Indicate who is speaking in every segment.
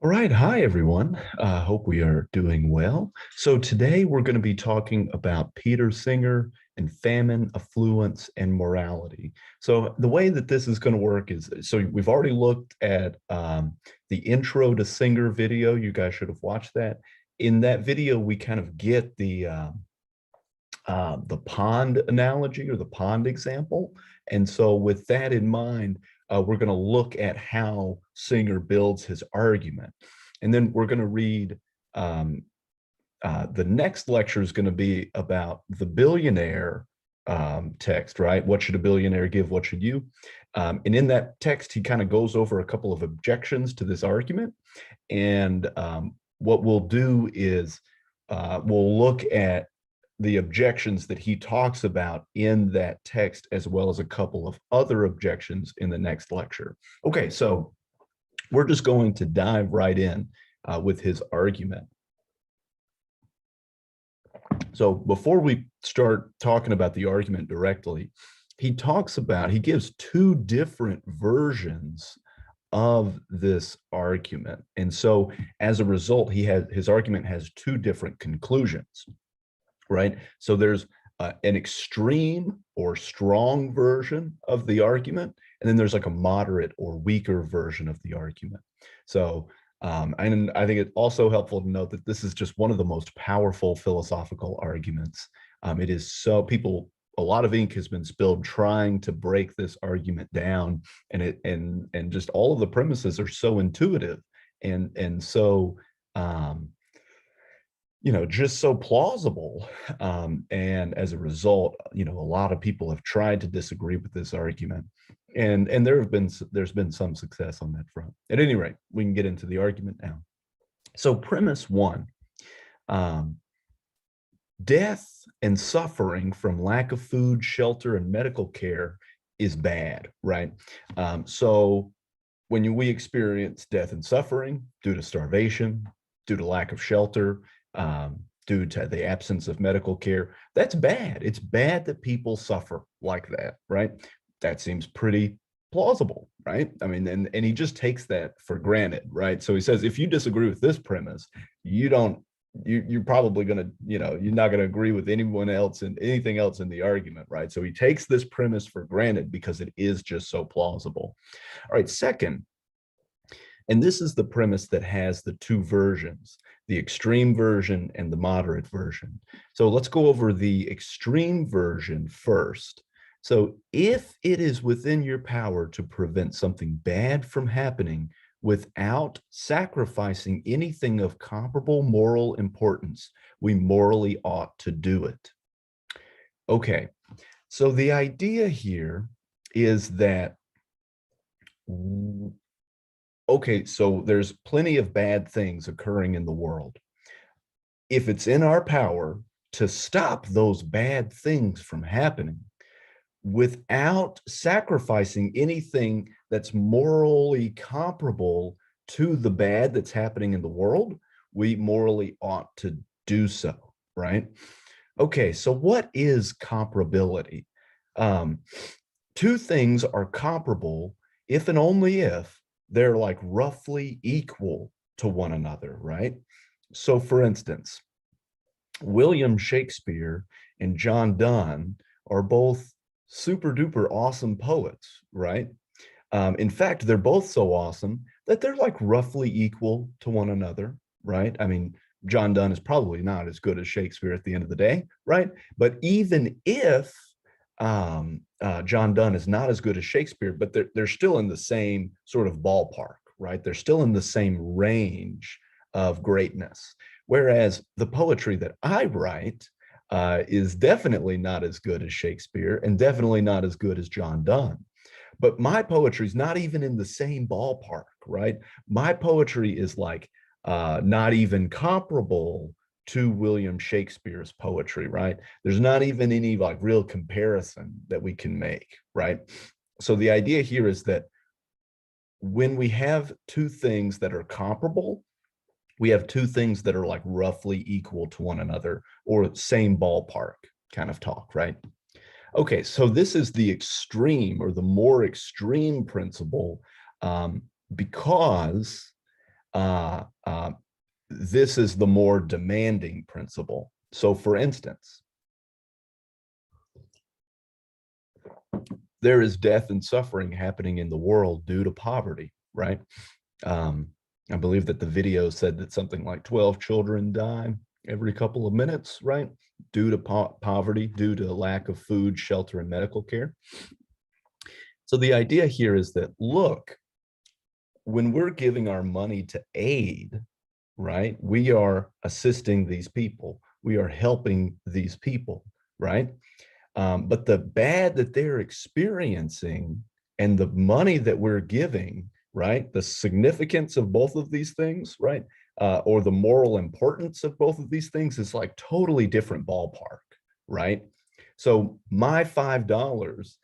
Speaker 1: All right. Hi, everyone. Hope we are doing well. So today we're going to be talking about Peter Singer and famine, affluence, and morality. So the way that this is going to work is, so we've already looked at the intro to Singer video. You guys should have watched that. In that video, we kind of get the pond analogy or the pond example. And so with that in mind, we're going to look at how Singer builds his argument. And then we're going to read the next lecture is going to be about the billionaire text, right? What should a billionaire give? What should you? And in that text, he kind of goes over a couple of objections to this argument. And what we'll do is we'll look at the objections that he talks about in that text, as well as a couple of other objections in the next lecture. Okay, so we're just going to dive right in with his argument. So before we start talking about the argument directly, he gives two different versions of this argument. And so as a result, his argument has two different conclusions, right? So there's an extreme or strong version of the argument, and then there's like a moderate or weaker version of the argument. So and I think it's also helpful to note that this is just one of the most powerful philosophical arguments. It is so a lot of ink has been spilled trying to break this argument down, and just all of the premises are so intuitive and so just so plausible. And as a result, a lot of people have tried to disagree with this argument. And there's been some success on that front. At any rate, we can get into the argument now. So premise one, death and suffering from lack of food, shelter, and medical care is bad, right? So when we experience death and suffering due to starvation, due to lack of shelter, due to the absence of medical care, that's bad. It's bad that people suffer like that, right? That seems pretty plausible, right? I mean, and he just takes that for granted, right? So he says, if you disagree with this premise, you're probably going to, you're not going to agree with anyone else and anything else in the argument, right? So he takes this premise for granted because it is just so plausible. All right, second, and this is the premise that has the two versions, the extreme version and the moderate version. So let's go over the extreme version first. So if it is within your power to prevent something bad from happening without sacrificing anything of comparable moral importance, we morally ought to do it. Okay, so the idea here is that okay, so there's plenty of bad things occurring in the world. If it's in our power to stop those bad things from happening without sacrificing anything that's morally comparable to the bad that's happening in the world, we morally ought to do so, right? Okay, so what is comparability? Two things are comparable if and only if they're like roughly equal to one another, right? So for instance, William Shakespeare and John Donne are both super duper awesome poets, right? In fact, they're both so awesome that they're like roughly equal to one another, right? I mean, John Donne is probably not as good as Shakespeare at the end of the day, right? But even if John Donne is not as good as Shakespeare, but they're still in the same sort of ballpark, right? They're still in the same range of greatness. Whereas the poetry that I write is definitely not as good as Shakespeare and definitely not as good as John Donne. But my poetry is not even in the same ballpark, right? My poetry is like not even comparable to William Shakespeare's poetry, right? There's not even any like real comparison that we can make, right? So the idea here is that when we have two things that are comparable, we have two things that are like roughly equal to one another or same ballpark kind of talk, right? Okay, so this is the extreme or the more extreme principle because uh, uh, this is the more demanding principle. So for instance, there is death and suffering happening in the world due to poverty, right? Um, I believe that the video said that something like 12 children die every couple of minutes, right? Due to poverty, due to lack of food, shelter, and medical care. So the idea here is that, look, when we're giving our money to aid, right, we are assisting these people. We are helping these people, right? But the bad that they're experiencing and the money that we're giving, right, the significance of both of these things, right, or the moral importance of both of these things is like totally different ballpark, right? So my $5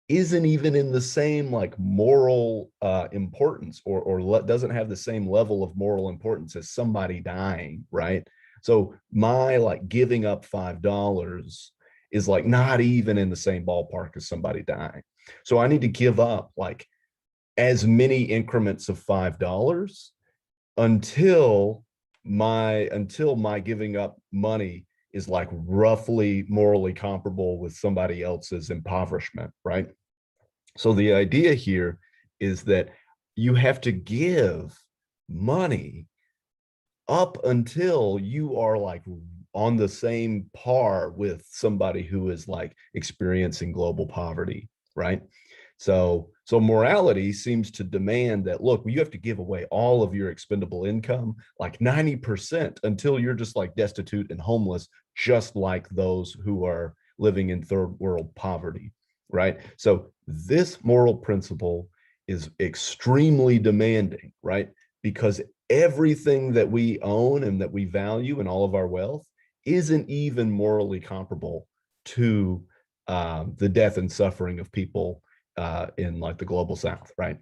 Speaker 1: isn't even in the same like moral importance, or doesn't have the same level of moral importance as somebody dying, right? So my like giving up $5 is like not even in the same ballpark as somebody dying. So I need to give up like as many increments of $5 until my giving up money is like roughly morally comparable with somebody else's impoverishment, right? So the idea here is that you have to give money up until you are like on the same par with somebody who is like experiencing global poverty, right? So morality seems to demand that, look, you have to give away all of your expendable income, like 90%, until you're just like destitute and homeless, just like those who are living in third world poverty, right? So this moral principle is extremely demanding, right? Because everything that we own and that we value and all of our wealth isn't even morally comparable to the death and suffering of people in like the global south, right?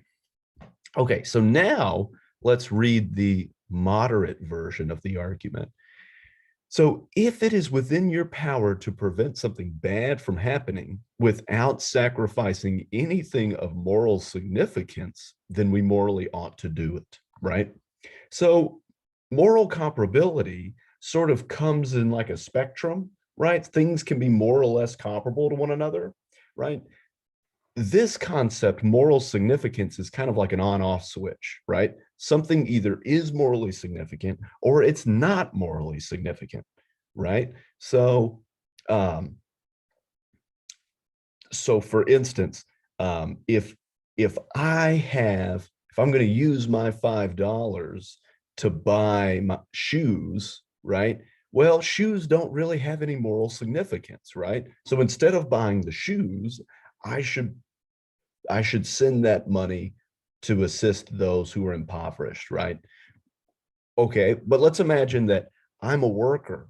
Speaker 1: Okay, so now let's read the moderate version of the argument. So if it is within your power to prevent something bad from happening without sacrificing anything of moral significance, then we morally ought to do it, right? So moral comparability sort of comes in like a spectrum, right? Things can be more or less comparable to one another, right? This concept, moral significance, is kind of like an on-off switch, right? Something either is morally significant or it's not morally significant, right? Um, so for instance, if I'm going to use my $5 to buy my shoes, right? Well, shoes don't really have any moral significance, right? So instead of buying the shoes, I should I should send that money to assist those who are impoverished, right? Okay, but let's imagine that I'm a worker,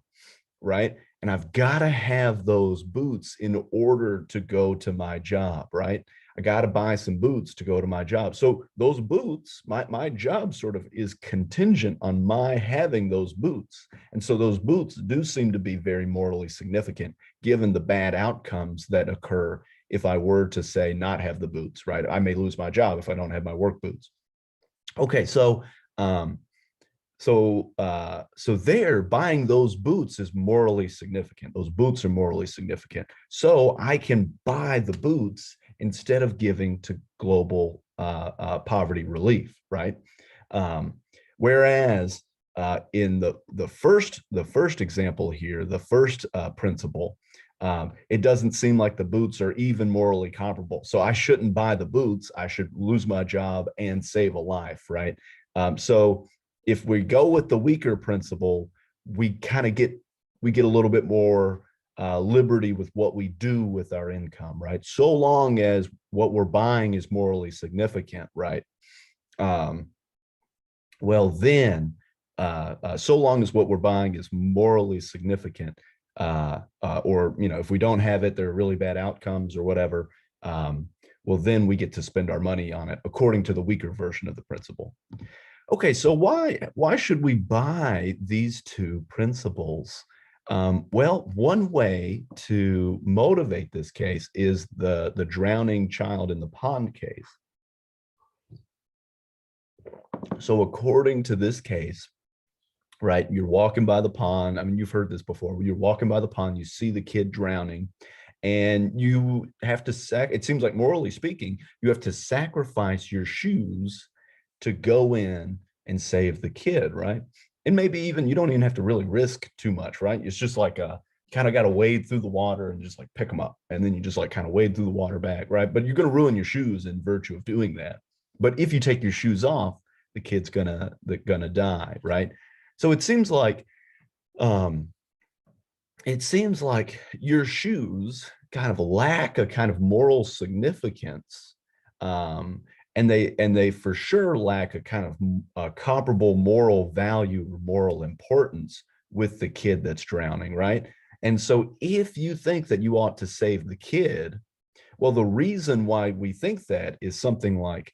Speaker 1: right? And I've got to have those boots in order to go to my job, right? I got to buy some boots to go to my job. So those boots, my job sort of is contingent on my having those boots. And so those boots do seem to be very morally significant given the bad outcomes that occur if I were to say not have the boots, right? I may lose my job if I don't have my work boots. Okay, um, so there, buying those boots is morally significant. Those boots are morally significant. So I can buy the boots instead of giving to global poverty relief, right? Um, Whereas in the first example here, the first principle, it doesn't seem like the boots are even morally comparable. So I shouldn't buy the boots. I should lose my job and save a life, right? So if we go with the weaker principle, we kind of get a little bit more liberty with what we do with our income, right? So long as what we're buying is morally significant, right? Um, well, then, so long as what we're buying is morally significant, or if we don't have it, there are really bad outcomes or whatever. Well, then we get to spend our money on it according to the weaker version of the principle. Okay, so why should we buy these two principles? Well, one way to motivate this case is the drowning child in the pond case. So according to this case, right, you're walking by the pond. I mean, you've heard this before. You're walking by the pond, you see the kid drowning, and you have to it seems like, morally speaking, you have to sacrifice your shoes to go in and save the kid, right? And maybe even you don't even have to really risk too much, right? It's just like kind of got to wade through the water and just like pick them up, and then you just like kind of wade through the water back, right? But you're going to ruin your shoes in virtue of doing that. But if you take your shoes off, the kid's gonna die, right? So um it seems like your shoes kind of lack a kind of moral significance, um, and they for sure lack a kind of a comparable moral value or moral importance with the kid that's drowning, right? And so if you think that you ought to save the kid, well, the reason why we think that is something like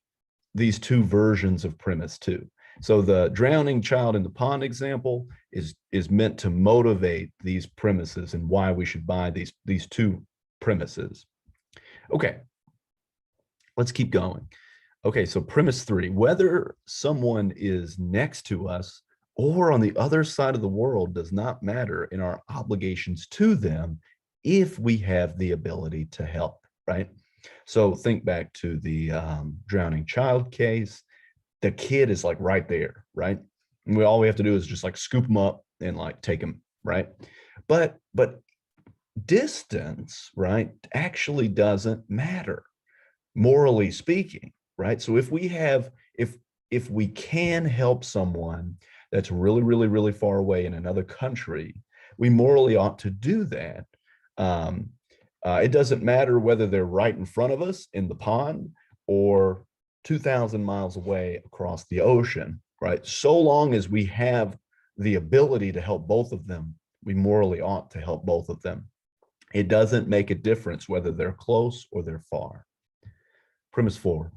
Speaker 1: these two versions of premise two. So the drowning child in the pond example is meant to motivate these premises and why we should buy these two premises. Okay, let's keep going. Okay, so premise three, whether someone is next to us or on the other side of the world does not matter in our obligations to them if we have the ability to help, right? So think back to the drowning child case. The kid is like right there, right? And all we have to do is just like scoop them up and like take them, right? But distance, right, actually doesn't matter, morally speaking, right? So if we can help someone that's really, really, really far away in another country, we morally ought to do that. Um, it doesn't matter whether they're right in front of us in the pond or 2,000 miles away across the ocean, right? So long as we have the ability to help both of them, we morally ought to help both of them. It doesn't make a difference whether they're close or they're far. Premise four,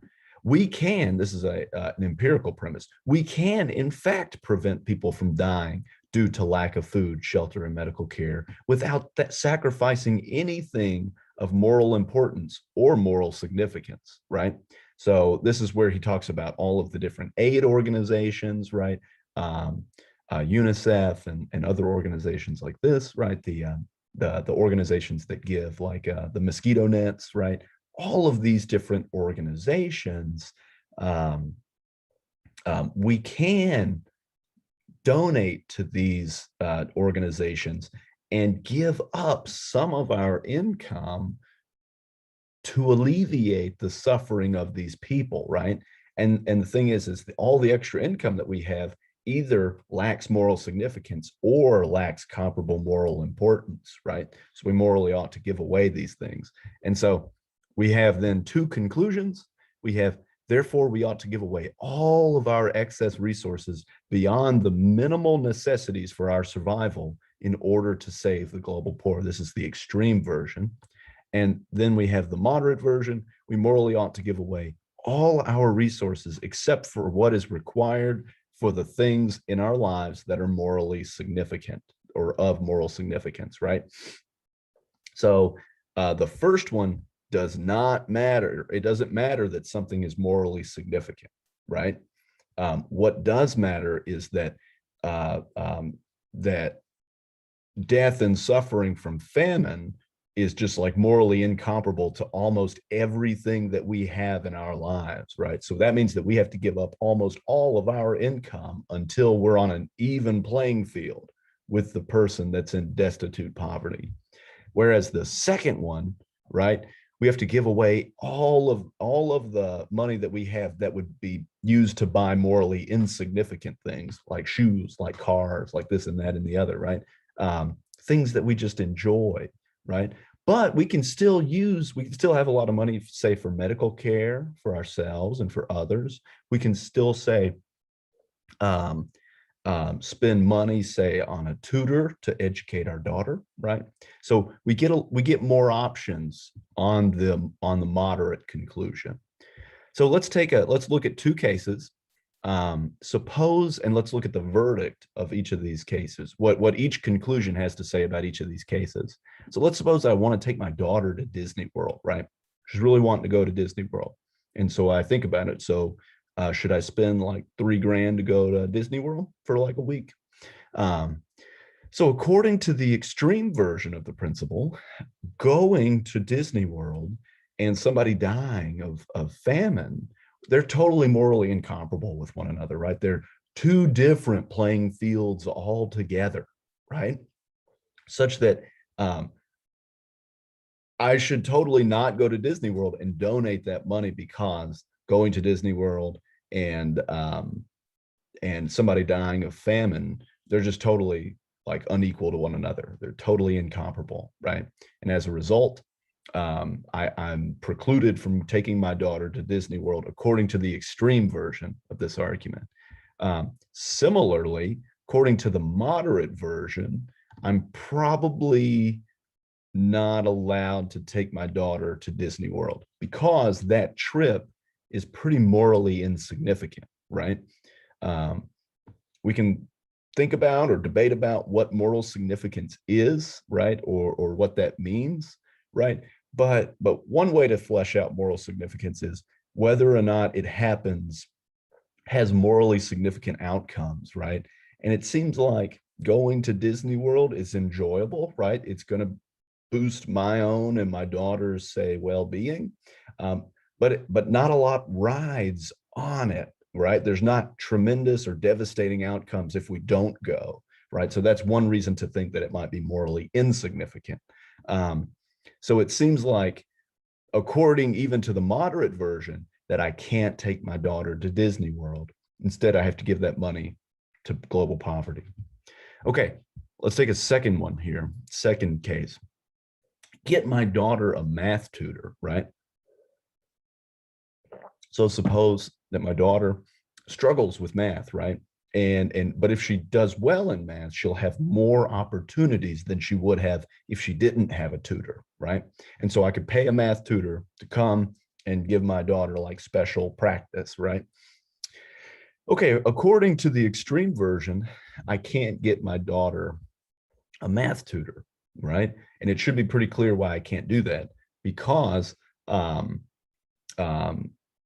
Speaker 1: we can, this is an empirical premise, we can in fact prevent people from dying due to lack of food, shelter, and medical care without sacrificing anything of moral importance or moral significance, right? So this is where he talks about all of the different aid organizations, right? UNICEF and other organizations like this, right? The organizations that give like the mosquito nets, right? All of these different organizations, we can donate to these organizations and give up some of our income to alleviate the suffering of these people, right? And the thing is all the extra income that we have either lacks moral significance or lacks comparable moral importance, right? So we morally ought to give away these things. And so we have then two conclusions. We have, therefore, we ought to give away all of our excess resources beyond the minimal necessities for our survival in order to save the global poor. This is the extreme version. And then we have the moderate version. We morally ought to give away all our resources except for what is required for the things in our lives that are morally significant or of moral significance, right? So the first one does not matter. It doesn't matter that something is morally significant, right? What does matter is that that death and suffering from famine is just like morally incomparable to almost everything that we have in our lives, right? So that means that we have to give up almost all of our income until we're on an even playing field with the person that's in destitute poverty. Whereas the second one, right, we have to give away all of the money that we have that would be used to buy morally insignificant things like shoes, like cars, like this and that and the other, right? Things that we just enjoy, right? But we can still have a lot of money, say, for medical care for ourselves and for others. We can still say, spend money, say, on a tutor to educate our daughter, right? So we get more options on the moderate conclusion. So let's look at two cases. Suppose, and let's look at the verdict of each of these cases, what each conclusion has to say about each of these cases. So let's suppose I want to take my daughter to Disney World, right? She's really wanting to go to Disney World. And so I think about it. So Should I spend like $3 grand to go to Disney World for like a week? Um, so according to the extreme version of the principle, going to Disney World and somebody dying of famine, they're totally morally incomparable with one another, right? They're two different playing fields altogether, right? Such that I should totally not go to Disney World and donate that money, because going to Disney World and somebody dying of famine, they're just totally like unequal to one another. They're totally incomparable, right? And as a result, I'm precluded from taking my daughter to Disney World according to the extreme version of this argument. Similarly, according to the moderate version, I'm probably not allowed to take my daughter to Disney World because that trip is pretty morally insignificant, right? We can think about or debate about what moral significance is, right? Or what that means, right? But one way to flesh out moral significance is whether or not it happens has morally significant outcomes, right? And it seems like going to Disney World is enjoyable, right? It's going to boost my own and my daughter's, say, well-being, but not a lot rides on it, right? There's not tremendous or devastating outcomes if we don't go, right? So that's one reason to think that it might be morally insignificant. So it seems like, according even to the moderate version, that I can't take my daughter to Disney World. Instead, I have to give that money to global poverty. Okay, let's take a second one here. Second case. Get my daughter a math tutor, right? So suppose that my daughter struggles with math, right? But if she does well in math, she'll have more opportunities than she would have if she didn't have a tutor, right? And so I could pay a math tutor to come and give my daughter like special practice, right? Okay, according to the extreme version, I can't get my daughter a math tutor, right? And it should be pretty clear why I can't do that, because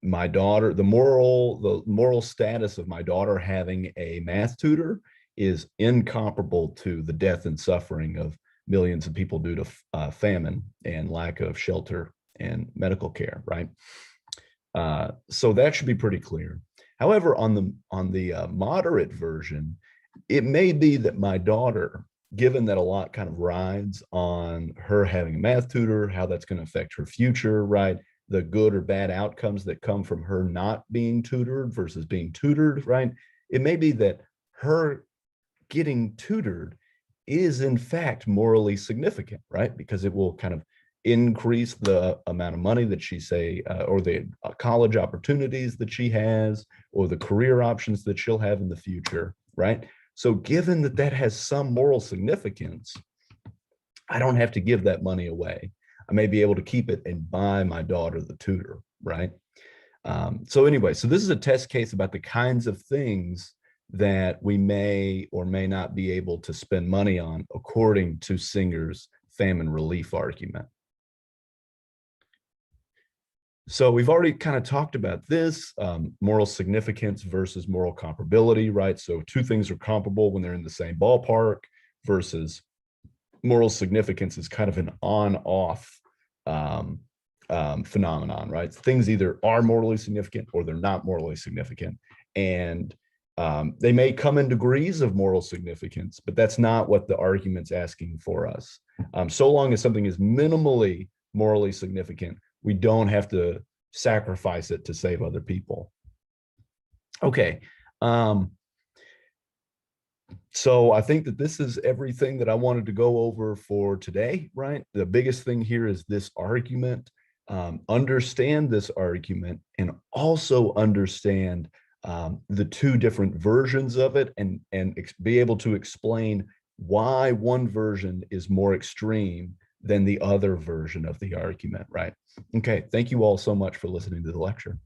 Speaker 1: my daughter, the moral status of my daughter having a math tutor is incomparable to the death and suffering of millions of people due to famine and lack of shelter and medical care, right? So that should be pretty clear. However, on the moderate version, it may be that my daughter, given that a lot kind of rides on her having a math tutor, how that's going to affect her future, right? The good or bad outcomes that come from her not being tutored versus being tutored, right? It may be that her getting tutored is in fact morally significant, right? Because it will kind of increase the amount of money that she, say, or the college opportunities that she has, or the career options that she'll have in the future, right? So given that that has some moral significance, I don't have to give that money away. I may be able to keep it and buy my daughter the tutor, right? So anyway, so this is a test case about the kinds of things that we may or may not be able to spend money on according to Singer's famine relief argument. So we've already kind of talked about this, moral significance versus moral comparability, right? So two things are comparable when they're in the same ballpark, versus moral significance is kind of an on-off phenomenon, right? Things either are morally significant or they're not morally significant. And they may come in degrees of moral significance, but that's not what the argument's asking for us. So long as something is minimally morally significant, we don't have to sacrifice it to save other people. Okay. So I think that this is everything that I wanted to go over for today, right? The biggest thing here is this argument. Understand this argument and also understand the two different versions of it, and be able to explain why one version is more extreme than the other version of the argument, right? Okay, thank you all so much for listening to the lecture.